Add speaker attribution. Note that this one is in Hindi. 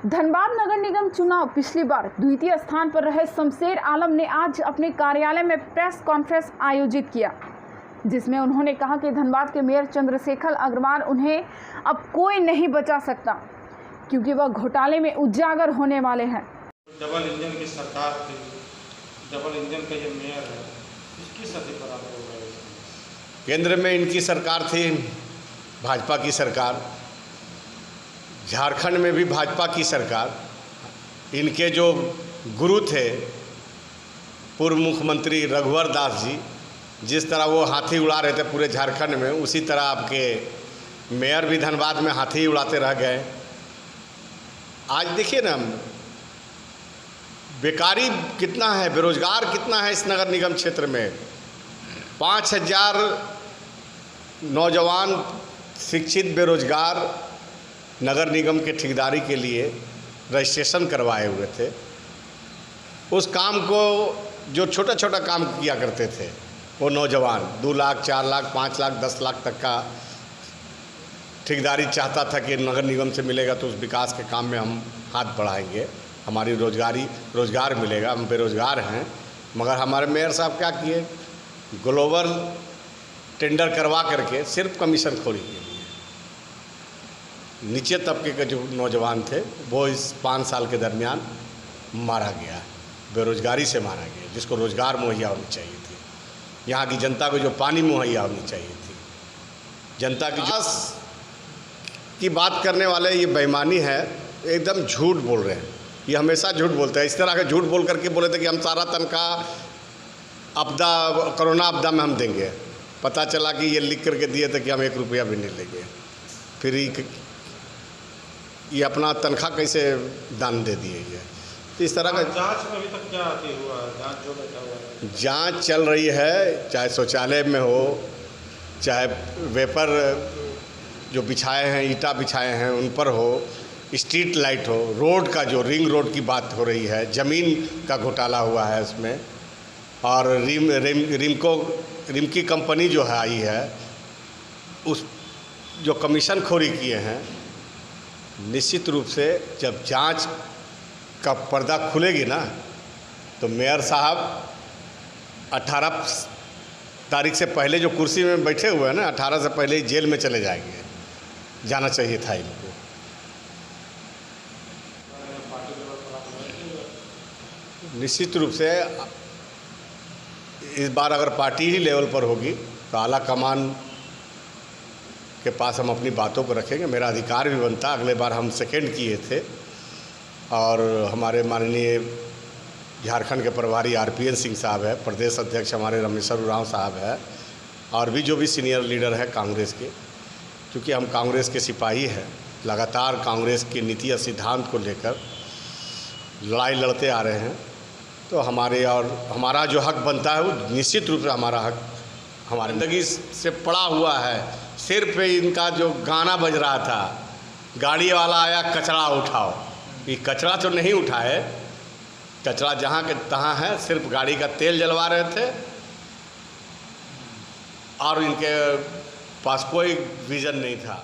Speaker 1: धनबाद नगर निगम चुनाव पिछली बार द्वितीय स्थान पर रहे शमशेर आलम ने आज अपने कार्यालय में प्रेस कॉन्फ्रेंस आयोजित किया, जिसमें उन्होंने कहा कि धनबाद के मेयर चंद्रशेखर अग्रवाल उन्हें अब कोई नहीं बचा सकता, क्योंकि वह घोटाले में उजागर होने वाले हैं।
Speaker 2: डबल इंजन की सरकार थी, डबल इंजन का ये मेयर है, इसकी सदी पर आप हो गए।
Speaker 3: केंद्र में इनकी सरकार थी, भाजपा की सरकार, झारखंड में भी भाजपा की सरकार। इनके जो गुरु थे पूर्व मुख्यमंत्री रघुवर दास जी, जिस तरह वो हाथी उड़ा रहे थे पूरे झारखंड में, उसी तरह आपके मेयर भी धनबाद में हाथी उड़ाते रह गए। आज देखिए ना, बेकारी कितना है, बेरोजगार कितना है इस नगर निगम क्षेत्र में। 5000 नौजवान शिक्षित बेरोजगार नगर निगम के ठेकेदारी के लिए रजिस्ट्रेशन करवाए हुए थे। उस काम को जो छोटा छोटा काम किया करते थे वो नौजवान 2 लाख, 4 लाख, 5 लाख, 10 लाख तक का ठेकेदारी चाहता था कि नगर निगम से मिलेगा तो उस विकास के काम में हम हाथ बढ़ाएंगे, हमारी रोज़गार मिलेगा, हम बेरोज़गार हैं। मगर हमारे मेयर साहब क्या किए, ग्लोबल टेंडर करवा करके सिर्फ कमीशन खोरी के लिए नीचे तबके के जो नौजवान थे वो इस 5 साल के दरमियान मारा गया, बेरोज़गारी से मारा गया। जिसको रोज़गार मुहैया होनी चाहिए थी, यहाँ की जनता को जो पानी मुहैया होनी चाहिए थी, जनता की बात करने वाले ये बेईमानी है, एकदम झूठ बोल रहे हैं। ये हमेशा झूठ बोलते हैं। इस तरह के झूठ बोल करके बोले थे कि हम सारा तनख्वाह कोरोना आपदा में हम देंगे। पता चला कि ये लिख करके दिए थे कि हम 1 रुपया भी नहीं लेंगे। फिर ये अपना तनख्वाह कैसे दान दे दिए ये। तो इस तरह का
Speaker 2: जांच में अभी तक क्या हुआ है? जांच जो बैठा हुआ है,
Speaker 3: जांच चल रही है, चाहे शौचालय में हो, चाहे वेपर जो बिछाए हैं, ईंटा बिछाए हैं उन पर हो, स्ट्रीट लाइट हो, रोड का जो रिंग रोड की बात हो रही है, ज़मीन का घोटाला हुआ है उसमें। और रिमकी कंपनी जो है आई है, उस जो कमीशन खोरी किए हैं, निश्चित रूप से जब जांच का पर्दा खुलेगी ना तो मेयर साहब 18 तारीख से पहले जो कुर्सी में बैठे हुए हैं ना, 18 से पहले ही जेल में चले जाएंगे। जाना चाहिए था इनको। निश्चित रूप से इस बार अगर पार्टी ही लेवल पर होगी तो आला कमान के पास हम अपनी बातों को रखेंगे। मेरा अधिकार भी बनता। अगले बार हम सेकंड किए थे और हमारे माननीय झारखंड के प्रभारी RPN सिंह साहब है, प्रदेश अध्यक्ष हमारे रामेश्वर उरांव साहब है, और भी जो भी सीनियर लीडर है कांग्रेस के। क्योंकि हम कांग्रेस के सिपाही हैं, लगातार कांग्रेस की नीति और सिद्धांत को लेकर लड़ाई लड़ते आ रहे हैं। तो हमारा जो हक बनता है वो निश्चित रूप से हमारा हक हमारी ज़िंदगी से पड़ा हुआ है। सिर पे इनका जो गाना बज रहा था, गाड़ी वाला आया कचरा उठाओ, ये कचरा तो नहीं उठाए, कचरा जहाँ के तहाँ है, सिर्फ गाड़ी का तेल जलवा रहे थे और इनके पास कोई विज़न नहीं था।